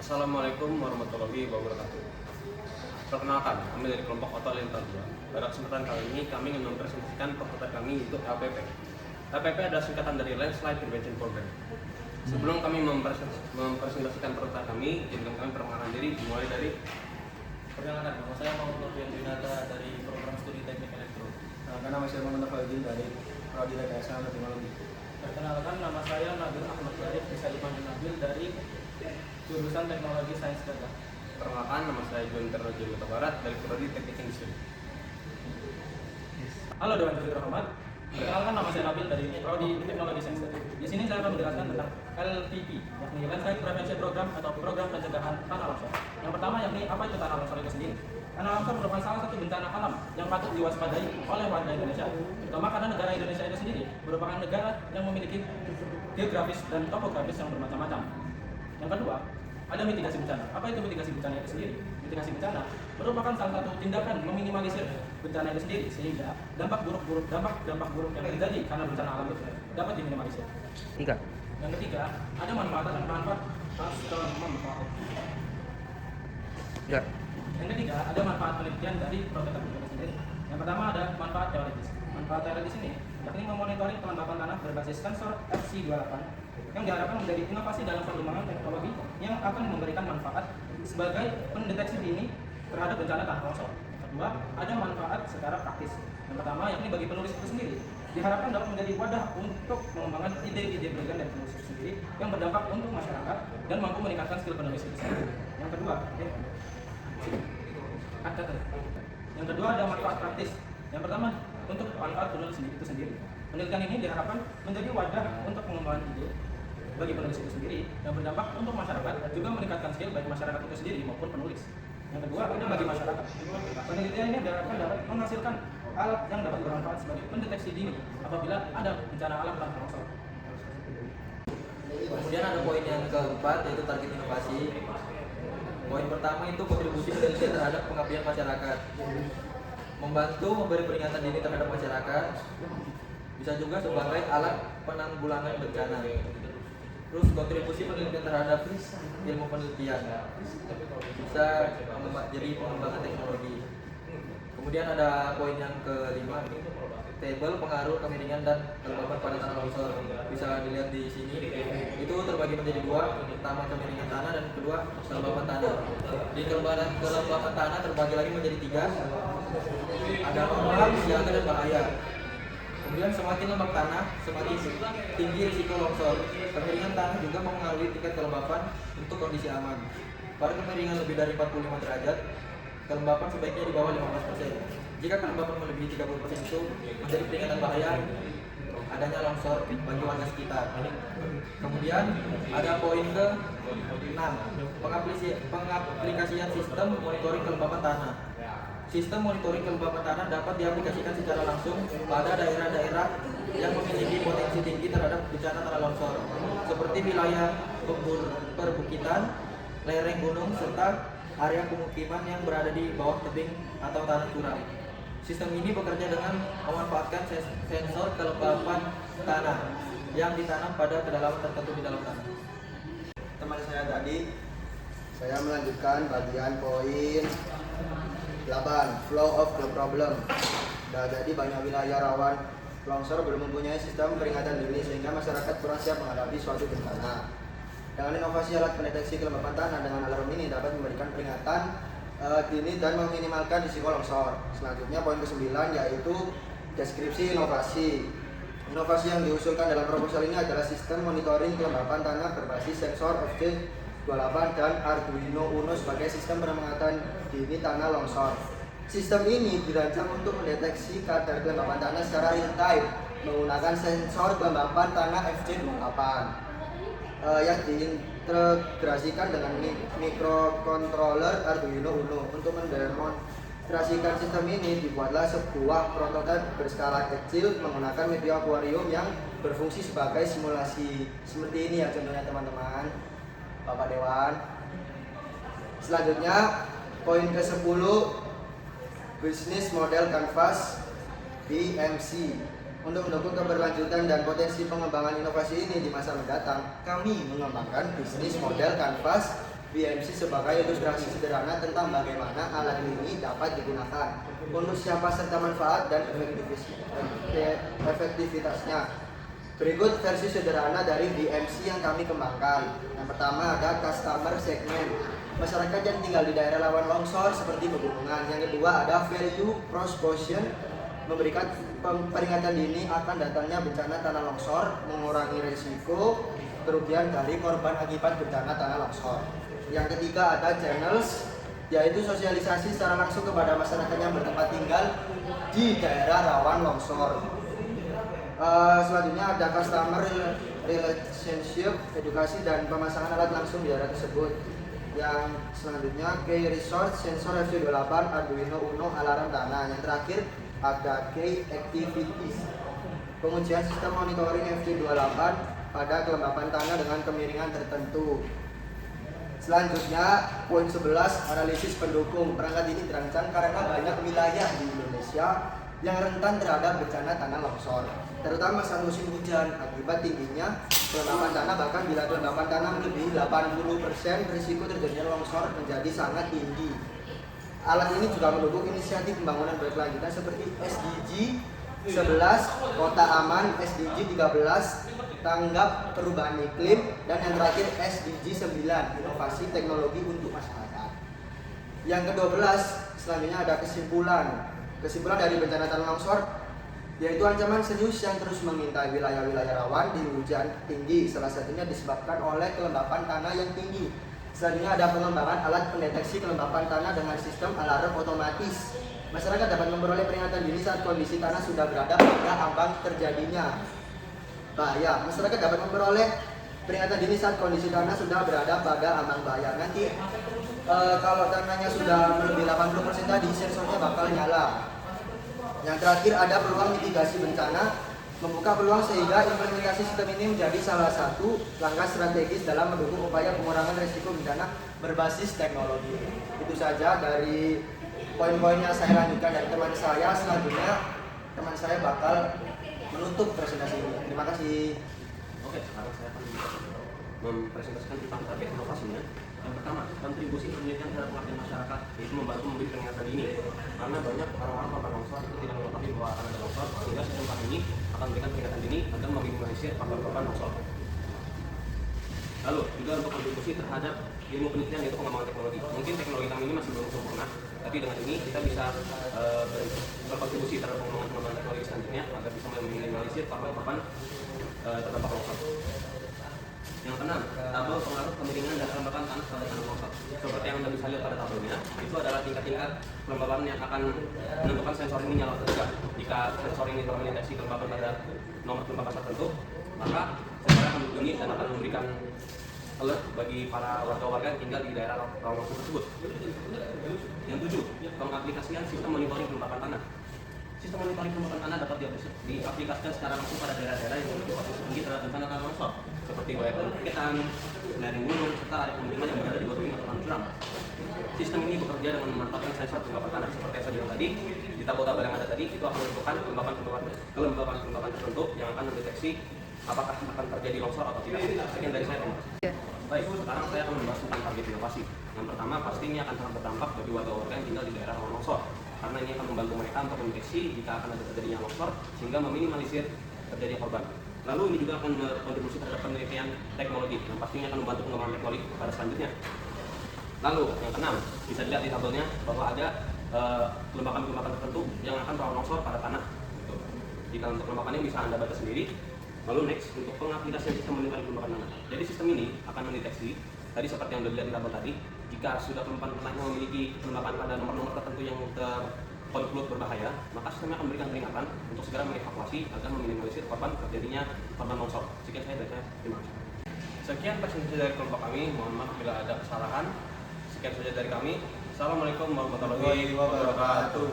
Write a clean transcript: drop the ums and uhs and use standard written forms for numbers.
Assalamualaikum warahmatullahi wabarakatuh. Perkenalkan, kami dari kelompok Oto Lintar 2. Pada kesempatan kali ini, kami ingin mempresentasikan prototipe kami untuk LPP. LPP adalah singkatan dari Landslide Prevention Program. Sebelum kami mempresentasikan prototipe kami, izinkan kami perkenalkan diri dimulai dari Perkenalkan, nama saya Muhammad Nurfian Dinata dari program studi teknik elektro. Nama saya Muhammad Fauzin dari Prodi Rekayasa Teknologi. Perkenalkan, nama saya Nabil Ahmad Syarif, bisa dipanggil Nabil dari jurusan Teknologi Sains Data. Perkenalkan, nama saya John Ternoji Mata Barat dari Prodi Teknik Industri. Halo Dewan Jujur Rahmat. Perkenalkan, nama saya Nabil dari Prodi Teknologi Sains Data. Di sini saya akan menjelaskan tentang LPP, yakni Landslide Prevention Program atau Program Pencegahan Tanah Longsor. Yang pertama yakni apa itu tanah longsor itu sendiri. Tanah longsor merupakan salah satu bencana alam yang patut diwaspadai oleh warga Indonesia, terutama karena negara Indonesia itu sendiri merupakan negara yang memiliki geografis dan topografis yang bermacam-macam. Yang kedua, ada mitigasi bencana. Apa itu mitigasi bencana itu sendiri? Mitigasi bencana merupakan salah satu tindakan meminimalisir bencana itu sendiri sehingga dampak buruk yang terjadi karena bencana alam itu dapat diminimalisir. Yang ketiga, ada manfaat. Yang ketiga, ada manfaat penelitian dari prototipe itu sendiri. Yang pertama ada manfaat teoritis. Manfaat teoritis ini yakni memonitoring kelembapan tanah berbasis sensor FC28 yang diharapkan menjadi inovasi dalam pengembangan teknologi yang akan memberikan manfaat sebagai pendeteksi dini terhadap bencana tanah longsor. Kedua, ada manfaat secara praktis. Yang pertama yakni bagi penulis itu sendiri diharapkan dapat menjadi wadah untuk mengembangkan ide-ide brilian dari penulis itu sendiri yang berdampak untuk masyarakat dan mampu meningkatkan skill penulis itu sendiri. Yang kedua ada manfaat praktis. Yang pertama untuk manfaat penulis itu sendiri. Penelitian ini diharapkan menjadi wadah untuk pengembangan ide bagi penulis itu sendiri yang berdampak untuk masyarakat dan juga meningkatkan skill bagi masyarakat itu sendiri maupun penulis. Yang kedua ada bagi masyarakat. Penelitian ini diharapkan dapat menghasilkan alat yang dapat bermanfaat sebagai pendeteksi dini apabila ada bencana alam tanah longsor. Kemudian ada poin yang keempat yaitu target inovasi. Poin pertama itu kontribusi penelitian terhadap pengabdian masyarakat. Membantu memberi peringatan dini terhadap masyarakat. Bisa juga sebagai alat penanggulangan bencana. Terus kontribusi penelitian terhadap ilmu penelitian. Bisa jadi pengembangan teknologi. Kemudian ada poin yang kelima, tabel pengaruh kemiringan dan kelembapan pada tanah longsor. Bisa dilihat di sini. Itu terbagi menjadi dua, pertama kemiringan tanah dan kedua kelembapan tanah. Di kelembapan tanah terbagi lagi menjadi tiga. Ada lembab, siaga dan bahaya. Kemudian semakin lembab tanah, semakin tinggi risiko longsor. Kemiringan tanah juga mempengaruhi tingkat kelembapan untuk kondisi aman. Pada kemiringan lebih dari 45 derajat, kelembapan sebaiknya di bawah 15%. Jika kelembapan melebihi 30% itu menjadi peringatan bahaya adanya longsor bagi warga sekitar. Kemudian ada poin ke-6, pengaplikasian sistem monitoring kelembapan tanah. Sistem monitoring kelembapan tanah dapat diaplikasikan secara langsung pada daerah-daerah yang memiliki potensi tinggi terhadap bencana tanah longsor, seperti wilayah perbukitan, lereng gunung, serta area pemukiman yang berada di bawah tebing atau tanah curam. Sistem ini bekerja dengan memanfaatkan sensor kelembapan tanah yang ditanam pada kedalaman tertentu di dalam tanah. Teman saya tadi, saya melanjutkan bagian poin 8, flow of the problem. Jadi banyak wilayah rawan longsor belum mempunyai sistem peringatan dini sehingga masyarakat kurang siap menghadapi suatu bencana. Dengan inovasi alat pendeteksi kelembapan tanah dengan alarm ini dapat memberikan peringatan dini dan meminimalkan risiko longsor. Selanjutnya poin ke-9 yaitu deskripsi inovasi. Inovasi yang diusulkan dalam proposal ini adalah sistem monitoring kelembapan tanah berbasis sensor FC28 dan Arduino Uno sebagai sistem peringatan dini tanah longsor. Sistem ini dirancang untuk mendeteksi kadar kelembapan tanah secara real time menggunakan sensor kelembapan tanah FC28 yang diintegrasikan dengan microcontroller Arduino Uno. Untuk mendemonstrasikan sistem ini dibuatlah sebuah prototipe berskala kecil menggunakan media akuarium yang berfungsi sebagai simulasi. Seperti ini ya contohnya teman-teman, Bapak Dewan. Selanjutnya poin ke-10, Business Model Canvas BMC. Untuk mendukung keberlanjutan dan potensi pengembangan inovasi ini di masa mendatang, kami mengembangkan bisnis model Canvas BMC sebagai ilustrasi sederhana tentang bagaimana alat ini dapat digunakan, untuk siapa serta manfaat dan efektivitasnya. Berikut versi sederhana dari BMC yang kami kembangkan. Yang pertama ada customer segment, masyarakat yang tinggal di daerah rawan longsor seperti pegunungan. Yang kedua ada value proposition, memberikan peringatan dini akan datangnya bencana tanah longsor, mengurangi risiko kerugian dari korban akibat bencana tanah longsor. Yang ketiga ada channels, yaitu sosialisasi secara langsung kepada masyarakat yang bertempat tinggal di daerah rawan longsor. Selanjutnya ada customer relationship, edukasi dan pemasangan alat langsung di daerah tersebut. Yang selanjutnya key resource, sensor FD28, Arduino Uno, alarm tanah. Yang terakhir ada key activities, pengujian sistem monitoring FD28 pada kelembapan tanah dengan kemiringan tertentu. Selanjutnya poin 11, analisis pendukung. Perangkat ini dirancang karena banyak wilayah di Indonesia yang rentan terhadap bencana tanah longsor, terutama saat musim hujan. Akibat tingginya kelembapan tanah, bahkan bila kelembapan tanah melebihi 80%, risiko terjadinya longsor menjadi sangat tinggi. Alat ini juga mendukung inisiatif pembangunan berkelanjutan seperti SDG 11, Kota Aman, SDG 13, Tanggap Perubahan Iklim, dan yang terakhir SDG 9, Inovasi Teknologi untuk Masyarakat. Yang ke-12, selanjutnya ada kesimpulan. Kesimpulan dari bencana tanah longsor, yaitu ancaman serius yang terus mengintai wilayah-wilayah rawan di hujan tinggi, salah satunya disebabkan oleh kelembapan tanah yang tinggi. Selanjutnya ada pengembangan alat pendeteksi kelembapan tanah dengan sistem alarm otomatis. Masyarakat dapat memperoleh peringatan dini saat kondisi tanah sudah berada pada ambang terjadinya bahaya. Masyarakat dapat memperoleh peringatan dini saat kondisi tanah sudah berada pada ambang bahaya. Nanti kalau tanahnya sudah melebihi 80% tadi, sensornya bakal nyala. Yang terakhir ada peluang mitigasi bencana, membuka peluang sehingga implementasi sistem ini menjadi salah satu langkah strategis dalam mendukung upaya pengurangan risiko bencana berbasis teknologi. Itu saja dari poin-poinnya saya lanjutkan dari teman saya. Selanjutnya teman saya bakal menutup presentasi ini. Terima kasih. Oke, sekarang saya akan mempresentasikan tentang target inovasinya. Yang pertama, kontribusi penelitian terhadap pengabdian masyarakat, yaitu membantu memberi peringatan dini. Karena banyak orang-orang korban longsor itu tidak mengetahui bahwa akan ada longsor, sehingga sistem kami ini akan memberikan peringatan dini agar meminimalisir korban longsor. Lalu juga untuk kontribusi terhadap ilmu penelitian, yaitu pengembangan teknologi. Mungkin teknologi kami ini masih belum sempurna, tapi dengan ini kita bisa berkontribusi terhadap pengembangan teknologi selanjutnya agar bisa meminimalisir korban terdampak longsor. Yang keenam, tabel pengaruh kemiringan dan kelembapan tanah pada tanah longsor. Seperti yang Anda bisa lihat pada tabelnya, itu adalah tingkat-tingkat kelembapan yang akan menentukan sensor ini nyala atau tidak. Jika sensor ini telah mendeteksi kelembapan pada nomor kelembapan tertentu, maka sensor akan berbunyi dan akan memberikan alert bagi para warga-warga yang tinggal di daerah rawan longsor tersebut. Yang 7, pengaplikasian sistem monitoring kelembapan tanah. Sistem monitoring kelembapan tanah dapat diaplikasikan secara langsung pada daerah-daerah yang memiliki potensi tinggi terhadap bencana tanah longsor, seperti wilayah perbukitan, lereng gunung, serta area pemukiman yang berada di bawah tingkat tanah curam. Sistem ini bekerja dengan memanfaatkan sensor kelembapan tanah seperti yang saya bilang tadi. Di tabel-tabel yang ada tadi, itu akan menentukan kelembapan tertentu yang akan mendeteksi apakah akan terjadi longsor atau tidak. Sekian dari saya, terima kasih. Baik, sekarang saya akan membahas tentang target inovasi. Yang pertama, pasti ini akan sangat berdampak bagi warga-warga yang tinggal di daerah rawan longsor, karena ini akan membantu mereka untuk mendeteksi jika akan ada terjadinya longsor, sehingga meminimalisir terjadinya korban. Lalu ini juga akan berkontribusi terhadap penelitian teknologi, yang pastinya akan membantu pengembangan teknologi pada selanjutnya. Lalu yang keenam, bisa dilihat di tabelnya bahwa ada kelembapan-kelembapan tertentu yang akan rawan longsor pada tanah. Jika untuk kelembapannya bisa Anda baca sendiri. Lalu next, untuk pengaplikasian sistem monitoring kelembapan tanah. Jadi sistem ini akan mendeteksi, tadi seperti yang sudah dilihat di tabel tadi, jika sudah kelembapan tanahnya memiliki kelembapan pada nomor-nomor tertentu yang terkonklut berbahaya, maka sistemnya akan memberikan peringatan untuk segera mengevakuasi agar meminimalisir korban terjadinya korban longsor. Sekian saya dari saya, terima kasih. Sekian presentasi dari kelompok kami, mohon maaf bila ada kesalahan. Sekian saja dari kami. Assalamualaikum warahmatullahi wabarakatuh.